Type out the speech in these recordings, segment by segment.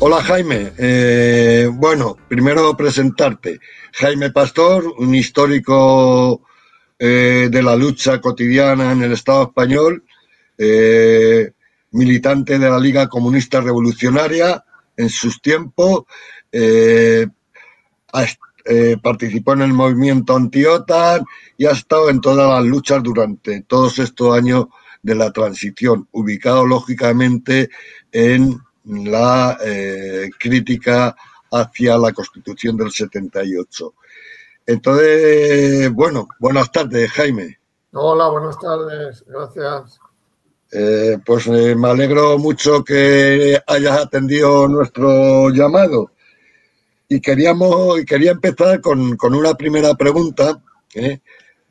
Hola Jaime, bueno, primero presentarte. Jaime Pastor, un histórico de la lucha cotidiana en el Estado español, eh, militante de la Liga Comunista Revolucionaria en sus tiempos, eh, ha participó en el movimiento anti-OTAN y ha estado en todas las luchas durante todos estos años de la transición, ubicado lógicamente en la crítica hacia la Constitución del 78. Entonces, bueno, buenas tardes, Jaime. Hola, buenas tardes, gracias. Me alegro mucho que hayas atendido nuestro llamado y quería empezar con una primera pregunta, ¿eh?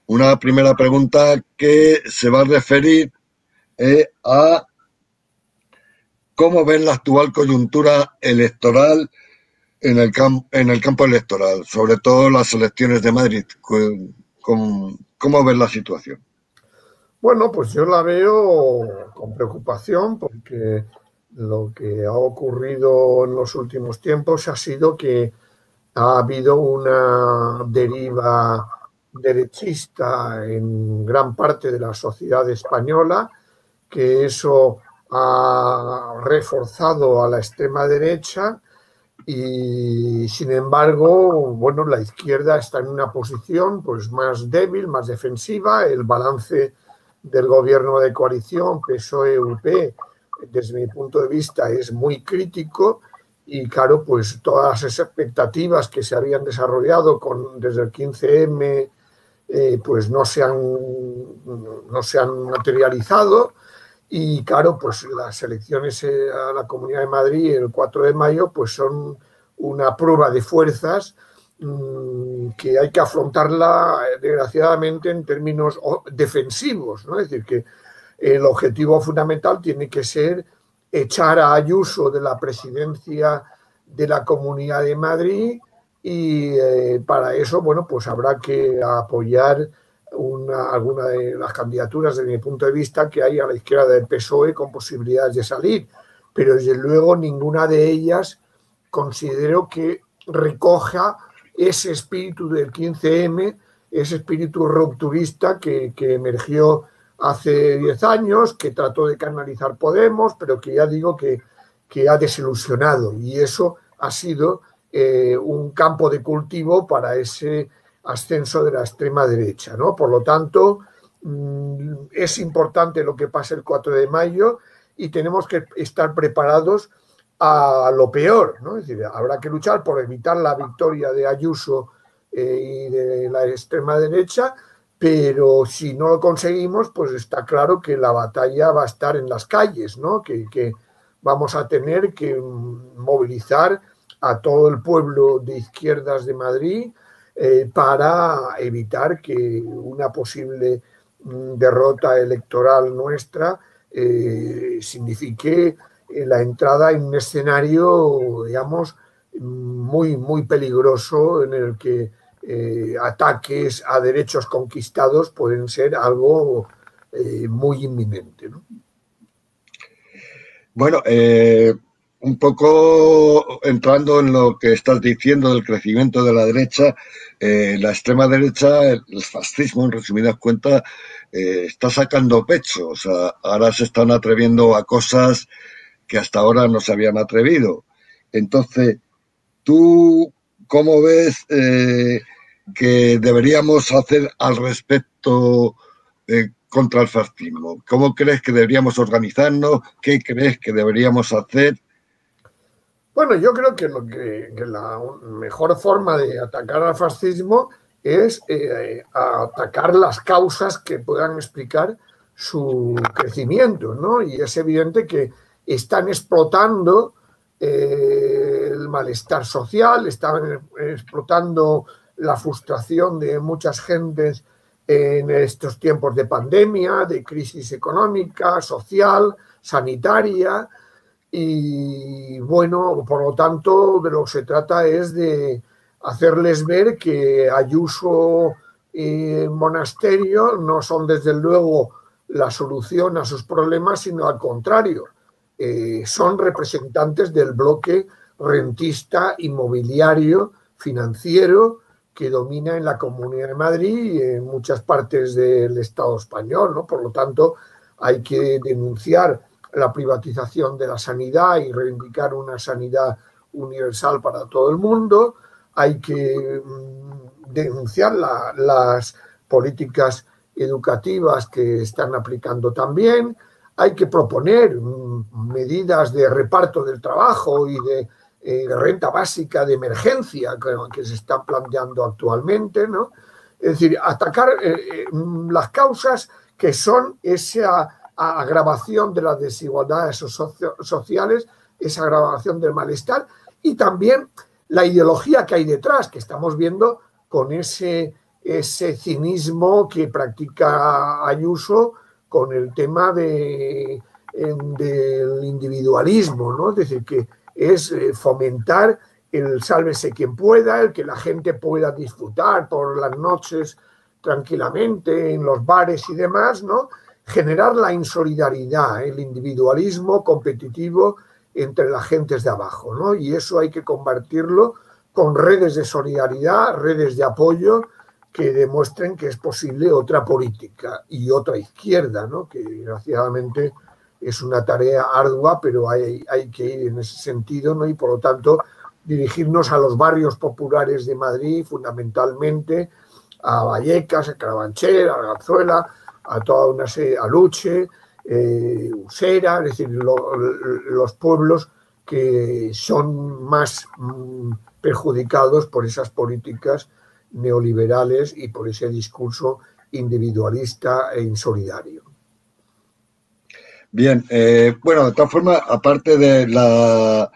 Una primera pregunta que se va a referir a cómo ven la actual coyuntura electoral en el campo electoral, sobre todo las elecciones de Madrid. ¿Cómo ven la situación? Bueno, pues yo la veo con preocupación porque lo que ha ocurrido en los últimos tiempos ha sido que ha habido una deriva derechista en gran parte de la sociedad española, que eso ha reforzado a la extrema derecha. Y sin embargo, bueno, la izquierda está en una posición pues más débil, más defensiva. El balance del gobierno de coalición PSOE-UP, desde mi punto de vista, es muy crítico y claro, pues todas las expectativas que se habían desarrollado desde el 15M pues no se han materializado. Y claro, pues las elecciones a la Comunidad de Madrid el 4 de mayo pues son una prueba de fuerzas que hay que afrontarla desgraciadamente en términos defensivos, ¿no? Es decir, que el objetivo fundamental tiene que ser echar a Ayuso de la presidencia de la Comunidad de Madrid y para eso, bueno, pues habrá que apoyar alguna de las candidaturas, desde mi punto de vista, que hay a la izquierda del PSOE con posibilidades de salir, pero desde luego ninguna de ellas considero que recoja ese espíritu del 15M, ese espíritu rupturista que emergió hace 10 años, que trató de canalizar Podemos, pero que ya digo que ha desilusionado, y eso ha sido un campo de cultivo para ese ascenso de la extrema derecha, ¿no? Por lo tanto, es importante lo que pase el 4 de mayo y tenemos que estar preparados a lo peor, ¿no? Es decir, habrá que luchar por evitar la victoria de Ayuso y de la extrema derecha, pero si no lo conseguimos, pues está claro que la batalla va a estar en las calles, ¿no? Que vamos a tener que movilizar a todo el pueblo de izquierdas de Madrid para evitar que una posible derrota electoral nuestra signifique la entrada en un escenario, digamos, muy peligroso en el que ataques a derechos conquistados pueden ser algo muy inminente, ¿no? Bueno, un poco entrando en lo que estás diciendo del crecimiento de la derecha, la extrema derecha, el fascismo, en resumidas cuentas, está sacando pecho. O sea, ahora se están atreviendo a cosas que hasta ahora no se habían atrevido. Entonces, ¿tú cómo ves que deberíamos hacer al respecto contra el fascismo? ¿Cómo crees que deberíamos organizarnos? ¿Qué crees que deberíamos hacer? Bueno, yo creo que la mejor forma de atacar al fascismo es atacar las causas que puedan explicar su crecimiento, ¿no? Y es evidente que están explotando el malestar social, están explotando la frustración de muchas gentes en estos tiempos de pandemia, de crisis económica, social, sanitaria. Y bueno, por lo tanto, de lo que se trata es de hacerles ver que Ayuso y Monasterio no son desde luego la solución a sus problemas, sino al contrario, son representantes del bloque rentista, inmobiliario, financiero, que domina en la Comunidad de Madrid y en muchas partes del Estado español, ¿no? Por lo tanto, hay que denunciar la privatización de la sanidad y reivindicar una sanidad universal para todo el mundo. Hay que denunciar las políticas educativas que están aplicando también. Hay que proponer medidas de reparto del trabajo y de renta básica de emergencia que se están planteando actualmente, ¿no? Es decir, atacar las causas que son esa agravación de las desigualdades sociales, esa agravación del malestar y también la ideología que hay detrás, que estamos viendo con ese cinismo que practica Ayuso con el tema del individualismo, ¿no? Es decir, que es fomentar el sálvese quien pueda, el que la gente pueda disfrutar por las noches tranquilamente en los bares y demás, ¿no? Generar la insolidaridad, el individualismo competitivo entre las gentes de abajo, ¿no? Y eso hay que combatirlo con redes de solidaridad, redes de apoyo que demuestren que es posible otra política y otra izquierda, ¿no? Que desgraciadamente es una tarea ardua, pero hay que ir en ese sentido, ¿no? Y por lo tanto dirigirnos a los barrios populares de Madrid, fundamentalmente a Vallecas, a Carabanchel, a Garzuela, a toda una serie, a Luche, Usera, es decir, los pueblos que son más perjudicados por esas políticas neoliberales y por ese discurso individualista e insolidario. Bien, bueno, de todas formas, aparte de la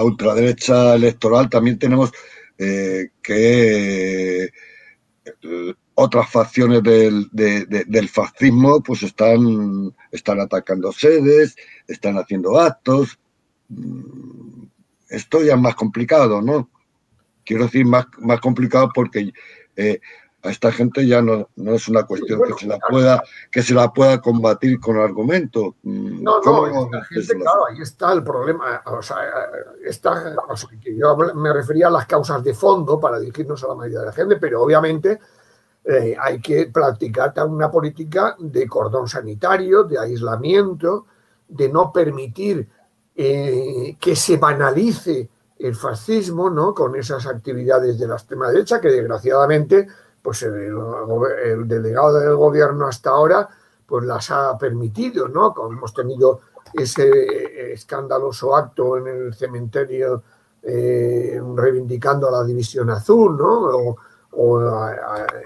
ultraderecha electoral, también tenemos que otras facciones del fascismo pues están atacando sedes, están haciendo actos. Esto ya es más complicado, ¿no? Quiero decir más complicado porque a esta gente ya no es una cuestión que se la pueda combatir con argumentos. No, esta gente, claro, ahí está el problema. O sea, que yo me refería a las causas de fondo para dirigirnos a la mayoría de la gente, pero obviamente hay que practicar una política de cordón sanitario, de aislamiento, de no permitir que se banalice el fascismo, ¿no? Con esas actividades de la extrema derecha que desgraciadamente pues el delegado del gobierno hasta ahora pues las ha permitido, ¿no? Como hemos tenido ese escandaloso acto en el cementerio reivindicando a la División Azul, ¿no? O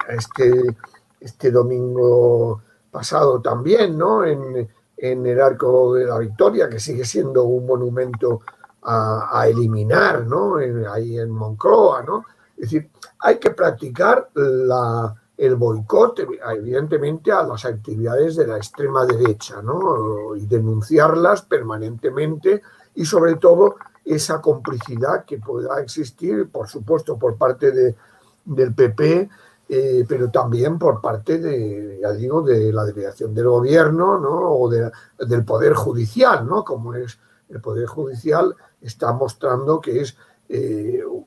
este domingo pasado también, ¿no? En el Arco de la Victoria, que sigue siendo un monumento a eliminar, ¿no? Ahí en Moncloa, ¿no? Es decir, hay que practicar el boicot, evidentemente, a las actividades de la extrema derecha, ¿no? Y denunciarlas permanentemente y, sobre todo, esa complicidad que pueda existir, por supuesto, por parte del PP, pero también por parte ya digo, de la delegación del gobierno, ¿no? O del Poder Judicial, ¿no? Como es el Poder Judicial, está mostrando que es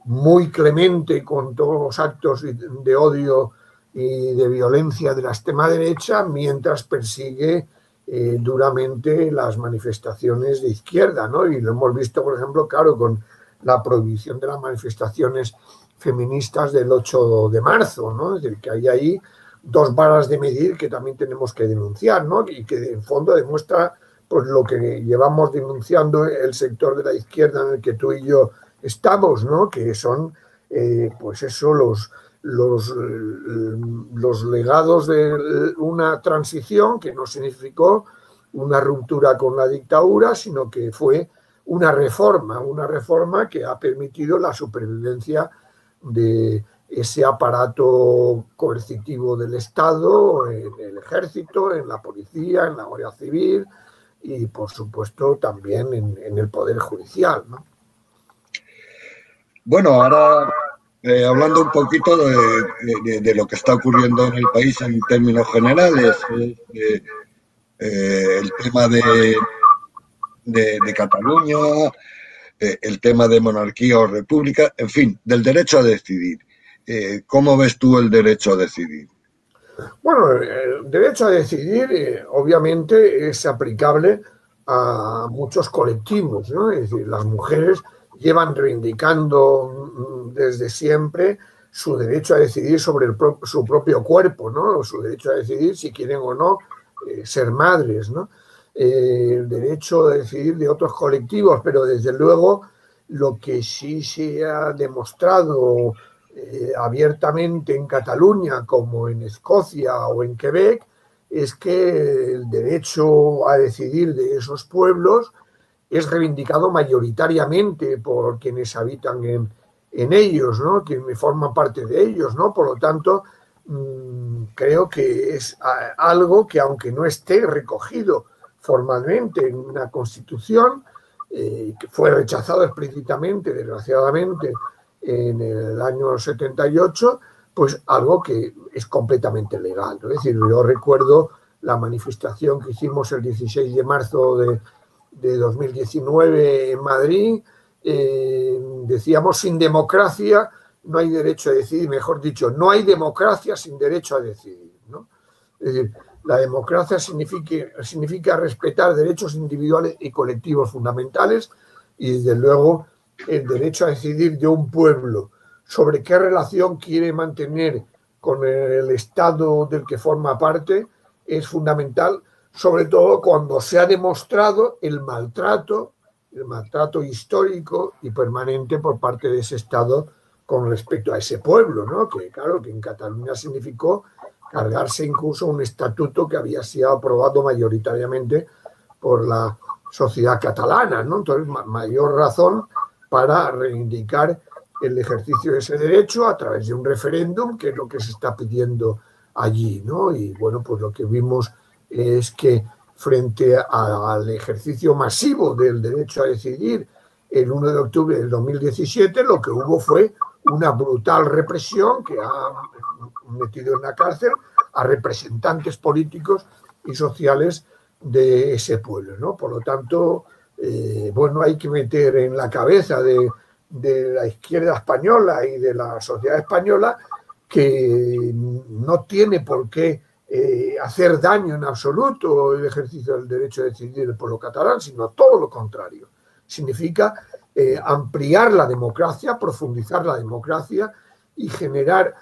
muy clemente con todos los actos de odio y de violencia de la extrema derecha, mientras persigue duramente las manifestaciones de izquierda, ¿no? Y lo hemos visto, por ejemplo, claro, con la prohibición de las manifestaciones feministas del 8 de marzo, ¿no? Es decir, que hay ahí dos varas de medir que también tenemos que denunciar, ¿no? Y que en fondo demuestra pues lo que llevamos denunciando el sector de la izquierda en el que tú y yo estamos, ¿no? Que son, pues eso, los legados de una transición que no significó una ruptura con la dictadura, sino que fue una reforma que ha permitido la supervivencia de ese aparato coercitivo del Estado, en el Ejército, en la Policía, en la Guardia Civil y, por supuesto, también en el Poder Judicial, ¿no? Bueno, ahora hablando un poquito de lo que está ocurriendo en el país en términos generales, el tema de Cataluña, el tema de monarquía o república, en fin, del derecho a decidir. ¿Cómo ves tú el derecho a decidir? Bueno, el derecho a decidir obviamente es aplicable a muchos colectivos, ¿no? Es decir, las mujeres llevan reivindicando desde siempre su derecho a decidir sobre su propio cuerpo, ¿no? Su derecho a decidir si quieren o no ser madres, ¿no? El derecho a decidir de otros colectivos, pero desde luego lo que sí se ha demostrado abiertamente en Cataluña como en Escocia o en Quebec es que el derecho a decidir de esos pueblos es reivindicado mayoritariamente por quienes habitan en ellos, ¿no? Quienes forman parte de ellos, ¿no? Por lo tanto, creo que es algo que, aunque no esté recogido formalmente en una constitución, que fue rechazado explícitamente, desgraciadamente, en el año 78, pues algo que es completamente legal, ¿no? Es decir, yo recuerdo la manifestación que hicimos el 16 de marzo de 2019 en Madrid, decíamos, sin democracia no hay derecho a decidir, mejor dicho, no hay democracia sin derecho a decidir, ¿no? Es decir, la democracia significa respetar derechos individuales y colectivos fundamentales y, desde luego, el derecho a decidir de un pueblo sobre qué relación quiere mantener con el Estado del que forma parte es fundamental, sobre todo cuando se ha demostrado el maltrato histórico y permanente por parte de ese Estado con respecto a ese pueblo, ¿no? Que claro, que en Cataluña significó cargarse incluso un estatuto que había sido aprobado mayoritariamente por la sociedad catalana, ¿no? Entonces, mayor razón para reivindicar el ejercicio de ese derecho a través de un referéndum, que es lo que se está pidiendo allí, ¿no? Y bueno, pues lo que vimos es que frente al ejercicio masivo del derecho a decidir el 1 de octubre del 2017, lo que hubo fue una brutal represión que ha metido en la cárcel a representantes políticos y sociales de ese pueblo, ¿no? Por lo tanto, bueno, hay que meter en la cabeza de la izquierda española y de la sociedad española que no tiene por qué hacer daño en absoluto el ejercicio del derecho a decidir del pueblo catalán, sino todo lo contrario. Significa ampliar la democracia, profundizar la democracia y generar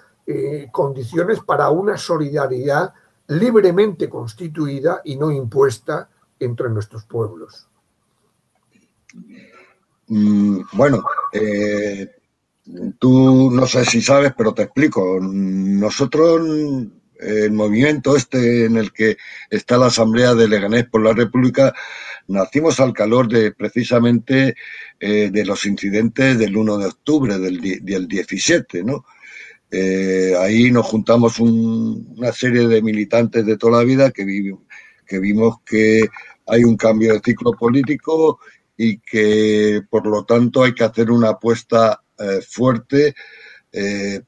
condiciones para una solidaridad libremente constituida y no impuesta entre nuestros pueblos. Bueno, tú no sé si sabes, pero te explico. Nosotros, el movimiento este en el que está la Asamblea de Leganés por la República, nacimos al calor de precisamente de los incidentes del 1 de octubre del 17, ¿no? Ahí nos juntamos una serie de militantes de toda la vida que vimos que hay un cambio de ciclo político y que, por lo tanto, hay que hacer una apuesta fuerte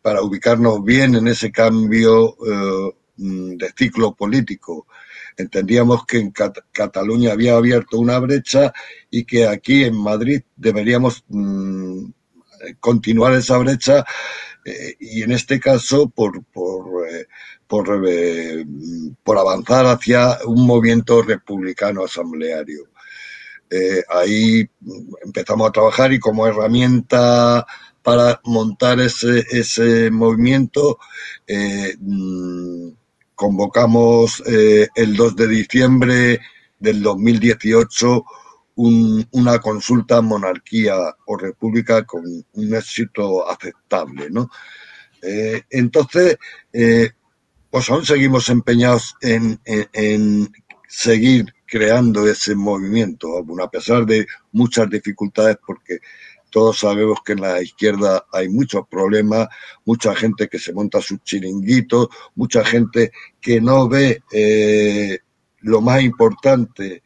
para ubicarnos bien en ese cambio de ciclo político. Entendíamos que en Cataluña había abierto una brecha y que aquí en Madrid deberíamos continuar esa brecha y en este caso por avanzar hacia un movimiento republicano asambleario. Ahí empezamos a trabajar y como herramienta para montar ese movimiento convocamos el 2 de diciembre del 2018 una consulta monarquía o república con un éxito aceptable, ¿no? Entonces, pues aún seguimos empeñados en seguir creando ese movimiento, aún a pesar de muchas dificultades, porque todos sabemos que en la izquierda hay muchos problemas, mucha gente que se monta sus chiringuitos, mucha gente que no ve lo más importante,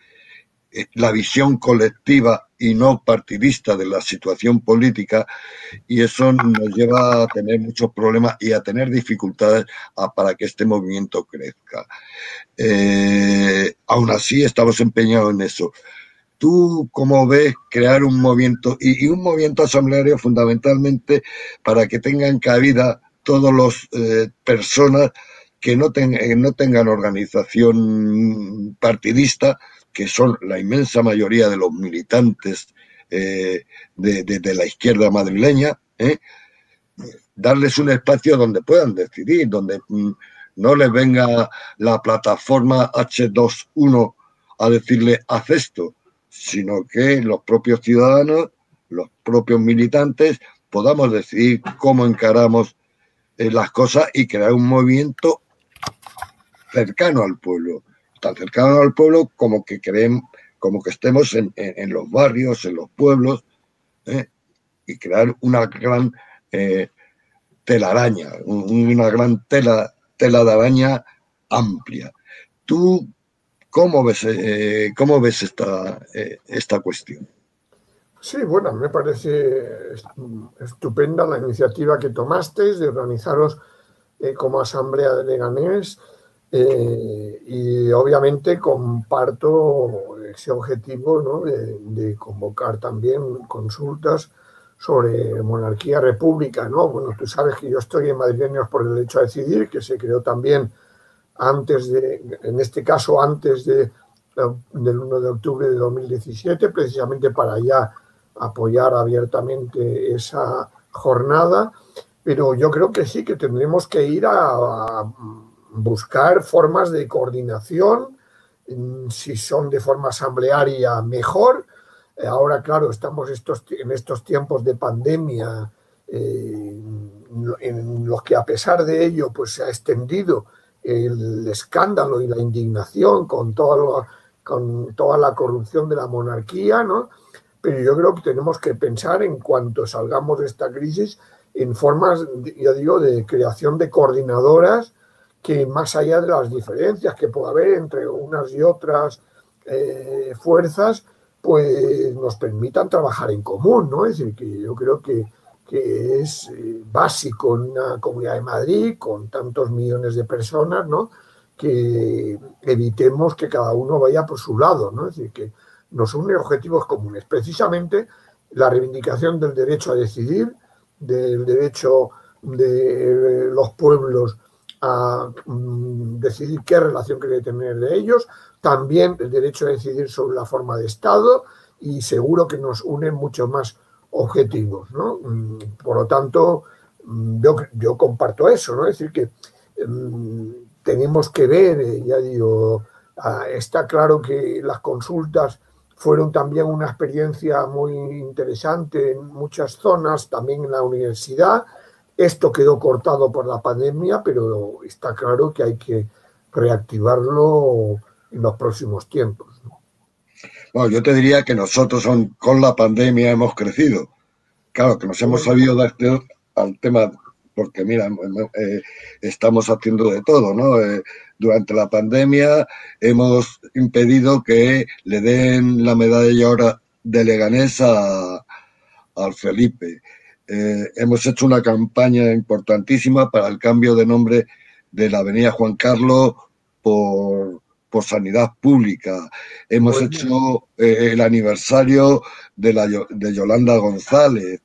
la visión colectiva y no partidista de la situación política, y eso nos lleva a tener muchos problemas y a tener dificultades para que este movimiento crezca. Aún así, estamos empeñados en eso. ¿Tú cómo ves crear un movimiento y un movimiento asambleario fundamentalmente para que tengan cabida todas las personas que no tengan organización partidista, que son la inmensa mayoría de los militantes de la izquierda madrileña, darles un espacio donde puedan decidir, donde no les venga la plataforma H21 a decirle haz esto, sino que los propios ciudadanos, los propios militantes, podamos decidir cómo encaramos las cosas y crear un movimiento cercano al pueblo, tan cercano al pueblo como que estemos en los barrios, en los pueblos, y crear una gran telaraña, una gran tela de araña amplia. ¿Tú cómo ves esta cuestión? Sí, bueno, me parece estupenda la iniciativa que tomasteis de organizaros como Asamblea de Leganés, y obviamente comparto ese objetivo, ¿no?, de convocar también consultas sobre monarquía-república, ¿no? Bueno, tú sabes que yo estoy en Madrileños por el Derecho a Decidir, que se creó también en este caso antes del 1 de octubre de 2017, precisamente para ya apoyar abiertamente esa jornada, pero yo creo que sí, que tendremos que ir a buscar formas de coordinación, si son de forma asamblearia mejor. Ahora, claro, estamos en estos tiempos de pandemia, en los que a pesar de ello pues se ha extendido el escándalo y la indignación con toda la corrupción de la monarquía, ¿no? Pero yo creo que tenemos que pensar, en cuanto salgamos de esta crisis, en formas, ya digo, de creación de coordinadoras que, más allá de las diferencias que pueda haber entre unas y otras fuerzas, pues nos permitan trabajar en común, ¿no? Es decir, que yo creo que es básico en una Comunidad de Madrid con tantos millones de personas, ¿no?, que evitemos que cada uno vaya por su lado, ¿no? Es decir, que nos unen objetivos comunes. Precisamente la reivindicación del derecho a decidir, del derecho de los pueblos a decidir qué relación quiere tener de ellos, también el derecho a decidir sobre la forma de Estado, y seguro que nos unen mucho más objetivos, ¿no? Por lo tanto, yo comparto eso, ¿no? Es decir, que tenemos que ver, ya digo, está claro que las consultas fueron también una experiencia muy interesante en muchas zonas, también en la universidad. Esto quedó cortado por la pandemia, pero está claro que hay que reactivarlo en los próximos tiempos, ¿no? Bueno, yo te diría que nosotros con la pandemia hemos crecido. Claro, que nos hemos sabido dar al tema, porque mira, estamos haciendo de todo, ¿no? Durante la pandemia hemos impedido que le den la medalla ahora de Leganés al Felipe. Hemos hecho una campaña importantísima para el cambio de nombre de la Avenida Juan Carlos por Sanidad Pública. Hemos hecho el aniversario de Yolanda González.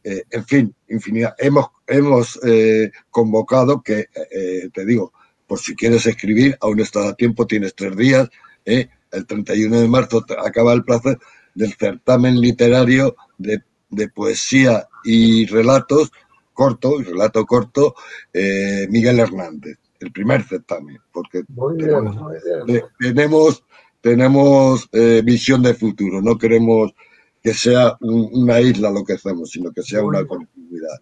En fin, infinidad. Hemos convocado que, te digo, por si quieres escribir, aún está a tiempo, tienes 3 días. El 31 de marzo acaba el plazo del certamen literario de poesía y relato corto, Miguel Hernández. El primer certamen, porque tenemos visión de futuro, no queremos que sea una isla lo que hacemos, sino que sea una continuidad.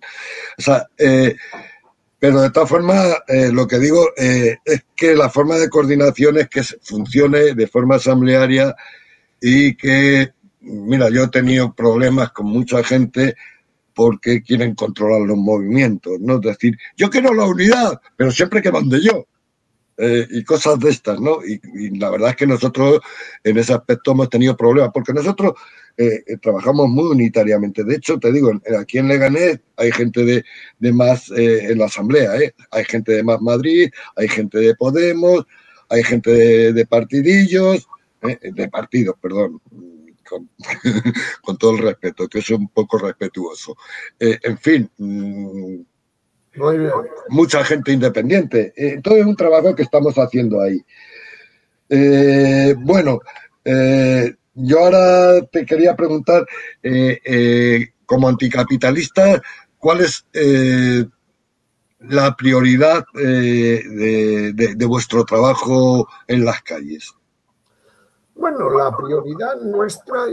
O sea, pero de todas formas, lo que digo es que la forma de coordinación es que funcione de forma asamblearia y que, mira, yo he tenido problemas con mucha gente porque quieren controlar los movimientos, ¿no? Es decir, yo quiero la unidad, pero siempre que mande yo. Y cosas de estas, ¿no? Y la verdad es que nosotros en ese aspecto hemos tenido problemas, porque nosotros trabajamos muy unitariamente. De hecho, te digo, aquí en Leganés hay gente de más en la asamblea, hay gente de Más Madrid, hay gente de Podemos, hay gente de partidillos, de partidos, perdón, con, con todo el respeto, que es un poco respetuoso. En fin, muy bien. Mucha gente independiente. Todo es un trabajo que estamos haciendo ahí. Bueno, yo ahora te quería preguntar, como anticapitalista, ¿cuál es la prioridad de vuestro trabajo en las calles? Bueno, la prioridad nuestra,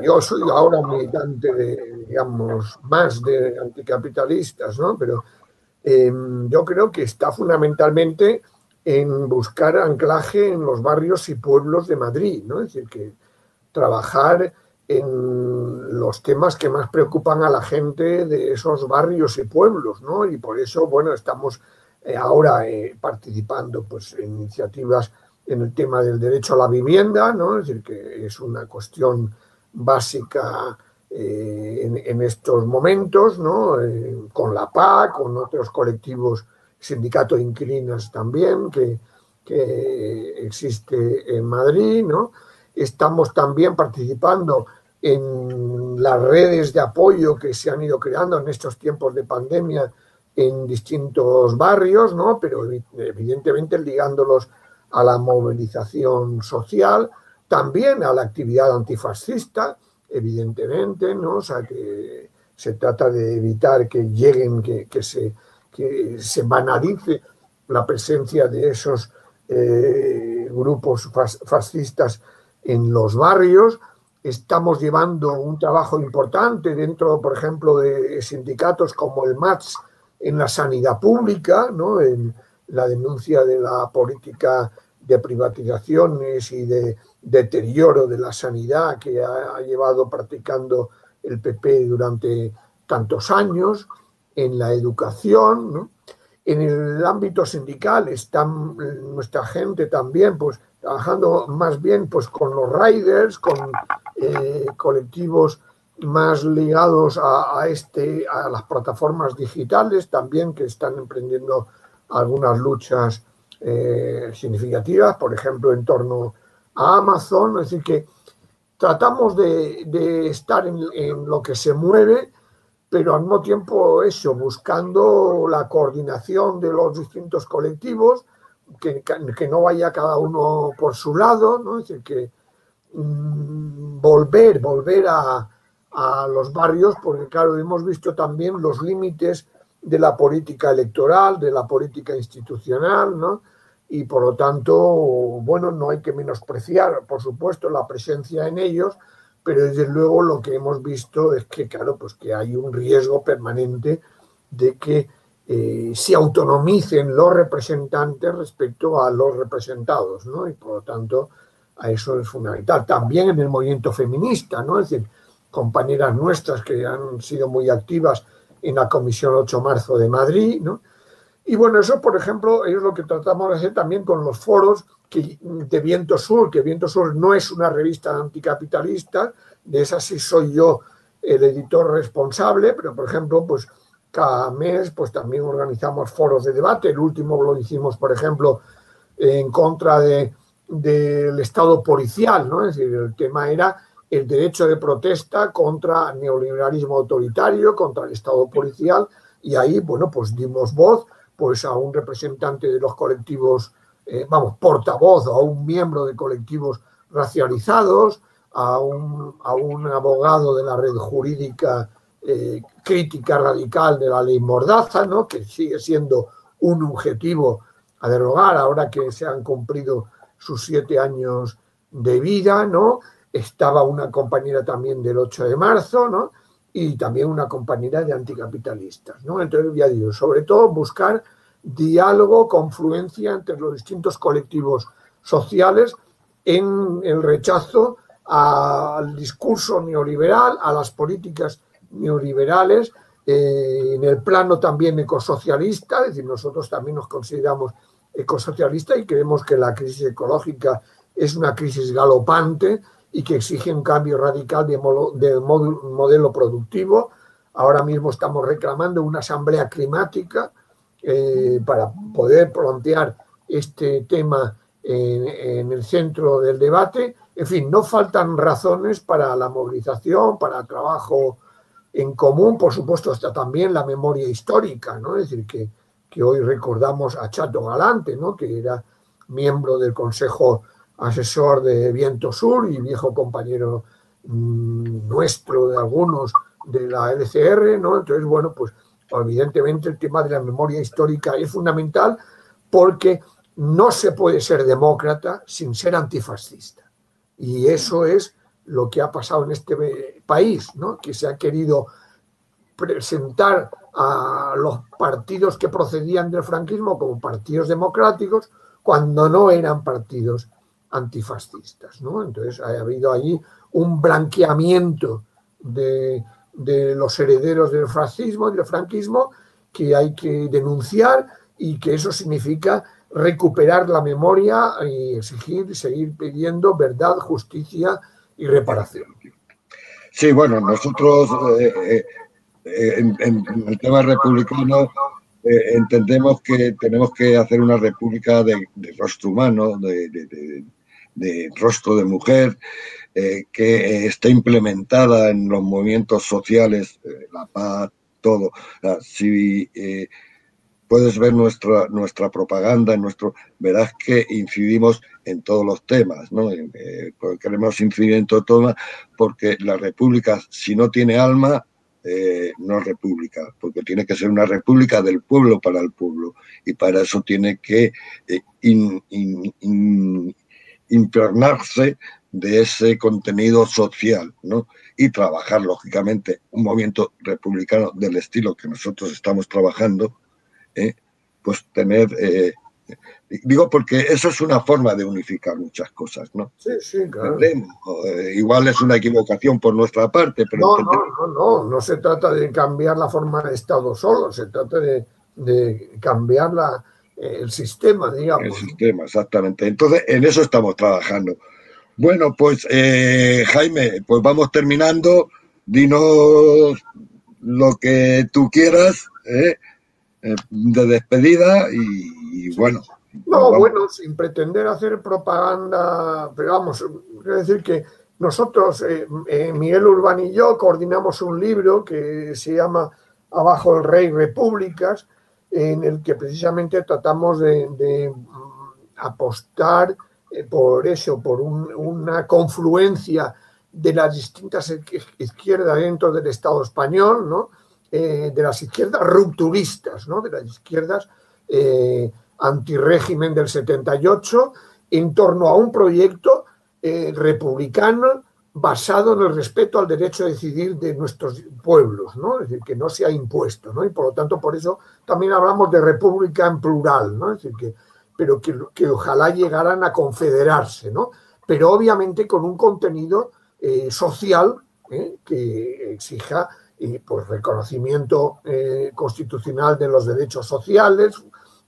yo soy ahora un militante de, digamos, más de anticapitalistas, ¿no? Pero yo creo que está fundamentalmente en buscar anclaje en los barrios y pueblos de Madrid, ¿no? Es decir, que trabajar en los temas que más preocupan a la gente de esos barrios y pueblos, ¿no? Y por eso, bueno, estamos ahora participando pues, en iniciativas en el tema del derecho a la vivienda, ¿no? Es decir, que es una cuestión básica en estos momentos, ¿no? Con la PA, con otros colectivos, sindicato de inquilinos también, que existe en Madrid, ¿no? Estamos también participando en las redes de apoyo que se han ido creando en estos tiempos de pandemia en distintos barrios, ¿no? Pero evidentemente ligándolos a la movilización social, también a la actividad antifascista, evidentemente, ¿no? O sea, que se trata de evitar que lleguen, que se banalice la presencia de esos grupos fascistas en los barrios. Estamos llevando un trabajo importante dentro, por ejemplo, de sindicatos como el MATS en la sanidad pública, ¿no? En la denuncia de la política de privatizaciones y de deterioro de la sanidad que ha llevado practicando el PP durante tantos años, en la educación, ¿no? En el ámbito sindical está nuestra gente también, pues trabajando más bien pues con los riders, con colectivos más ligados a las plataformas digitales también que están emprendiendo algunas luchas significativas, por ejemplo, en torno a Amazon. Es decir, que tratamos de estar en lo que se mueve, pero al mismo tiempo eso, buscando la coordinación de los distintos colectivos, que no vaya cada uno por su lado, ¿no? Es decir, que volver a los barrios, porque claro, hemos visto también los límites de la política electoral, de la política institucional, ¿no? Y por lo tanto, bueno, no hay que menospreciar, por supuesto, la presencia en ellos, pero desde luego lo que hemos visto es que, claro, pues que hay un riesgo permanente de que se autonomicen los representantes respecto a los representados, ¿no? Y por lo tanto, a eso es fundamental. También en el movimiento feminista, ¿no? Es decir, compañeras nuestras que han sido muy activas en la Comisión 8 de Marzo de Madrid, ¿no? Y bueno, eso, por ejemplo, es lo que tratamos de hacer también con los foros de Viento Sur, que Viento Sur no es una revista anticapitalista, de esa sí soy yo el editor responsable, pero por ejemplo, pues cada mes pues también organizamos foros de debate. El último lo hicimos, por ejemplo, en contra del Estado policial, ¿no? Es decir, el tema era el derecho de protesta contra el neoliberalismo autoritario, contra el Estado policial, y ahí, bueno, pues dimos voz pues a un representante de los colectivos, portavoz, o a un miembro de colectivos racializados, a un abogado de la red jurídica crítica radical de la ley Mordaza, ¿no? Que sigue siendo un objetivo a derogar ahora que se han cumplido sus 7 años de vida, ¿no? Estaba una compañera también del 8 de marzo, ¿no? Y también una compañera de anticapitalistas, ¿no? Entonces, ya digo, sobre todo buscar diálogo, confluencia entre los distintos colectivos sociales en el rechazo al discurso neoliberal, a las políticas neoliberales, en el plano también ecosocialista. Es decir, nosotros también nos consideramos ecosocialistas y creemos que la crisis ecológica es una crisis galopante y que exige un cambio radical de modelo productivo. Ahora mismo estamos reclamando una asamblea climática para poder plantear este tema en el centro del debate. En fin, no faltan razones para la movilización, para el trabajo en común. Por supuesto, está también la memoria histórica, ¿no? Es decir, que hoy recordamos a Chato Galante, ¿no? Que era miembro del Consejo Asesor de Viento Sur y viejo compañero nuestro de algunos de la LCR, ¿no? Entonces, bueno, pues evidentemente el tema de la memoria histórica es fundamental porque no se puede ser demócrata sin ser antifascista. Y eso es lo que ha pasado en este país, ¿no? Que se ha querido presentar a los partidos que procedían del franquismo como partidos democráticos cuando no eran partidos antifascistas, ¿no? Entonces ha habido allí un blanqueamiento de los herederos del fascismo y del franquismo que hay que denunciar y que eso significa recuperar la memoria y exigir, seguir pidiendo verdad, justicia y reparación. Sí, bueno, nosotros en el tema republicano entendemos que tenemos que hacer una república de rostro humano, de rostro de mujer, que esté implementada en los movimientos sociales, la paz, todo. Si puedes ver nuestra propaganda, verás que incidimos en todos los temas, ¿no? Queremos incidir en todo temas porque la república, si no tiene alma, no es república, porque tiene que ser una república del pueblo para el pueblo, y para eso tiene que impregnarse de ese contenido social, ¿no? Y trabajar, lógicamente, un movimiento republicano del estilo que nosotros estamos trabajando, pues tener... digo porque eso es una forma de unificar muchas cosas, ¿no? Sí, sí, claro. Igual es una equivocación por nuestra parte, pero... No se trata de cambiar la forma de Estado solo, se trata de cambiar el sistema, digamos. El sistema, exactamente. Entonces, en eso estamos trabajando. Bueno, pues Jaime, pues vamos terminando. Dinos lo que tú quieras, de despedida y bueno. No, bueno, sin pretender hacer propaganda, pero vamos, quiero decir que nosotros, Miguel Urbán y yo, coordinamos un libro que se llama Abajo el Rey, Repúblicas, en el que precisamente tratamos de apostar por eso, por una confluencia de las distintas izquierdas dentro del Estado español, ¿no? De las izquierdas rupturistas, ¿no? De las izquierdas antirrégimen del 78, en torno a un proyecto republicano basado en el respeto al derecho a decidir de nuestros pueblos, ¿no? Es decir, que no sea impuesto, ¿no? Y por lo tanto, por eso también hablamos de república en plural, ¿no? Es decir, pero que ojalá llegaran a confederarse, ¿no? Pero obviamente con un contenido social que exija pues reconocimiento constitucional de los derechos sociales,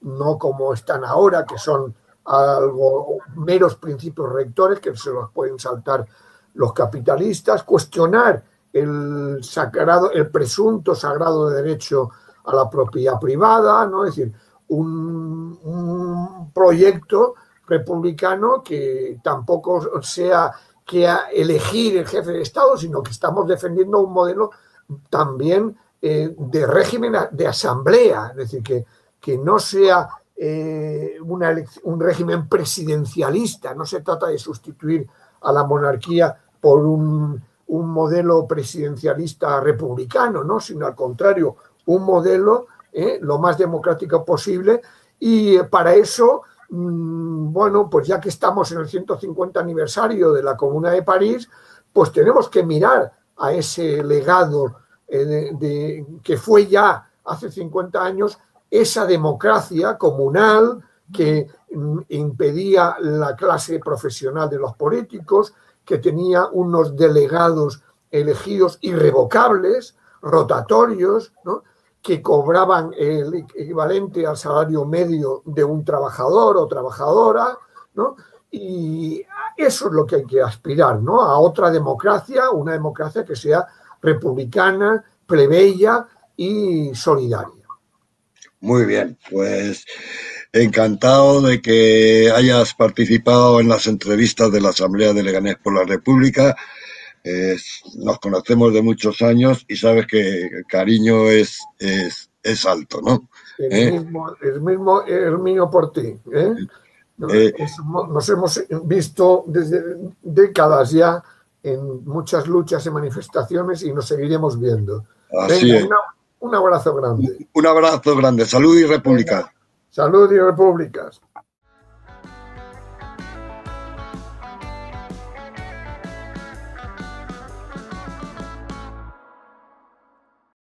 no como están ahora, que son algo meros principios rectores que se los pueden saltar los capitalistas, cuestionar el presunto sagrado derecho a la propiedad privada, ¿no? Es decir, un proyecto republicano que tampoco sea que elegir el jefe de Estado, sino que estamos defendiendo un modelo también de régimen de asamblea, es decir, que no sea un régimen presidencialista, no se trata de sustituir a la monarquía por un modelo presidencialista republicano, ¿no? Sino al contrario, un modelo lo más democrático posible, y para eso, bueno, pues ya que estamos en el 150 aniversario de la Comuna de París, pues tenemos que mirar a ese legado que fue ya hace 50 años esa democracia comunal que impedía la clase profesional de los políticos, que tenía unos delegados elegidos irrevocables, rotatorios, ¿no? Que cobraban el equivalente al salario medio de un trabajador o trabajadora, ¿no? Y eso es lo que hay que aspirar, ¿no? A otra democracia, una democracia que sea republicana, plebeya y solidaria. Muy bien, pues encantado de que hayas participado en las entrevistas de la Asamblea de Leganés por la República. Nos conocemos de muchos años y sabes que el cariño es alto, ¿no? El mismo es mío por ti. Nos hemos visto desde décadas ya en muchas luchas y manifestaciones y nos seguiremos viendo. Así es. Un abrazo grande. Un abrazo grande. Salud y república. Salud y repúblicas.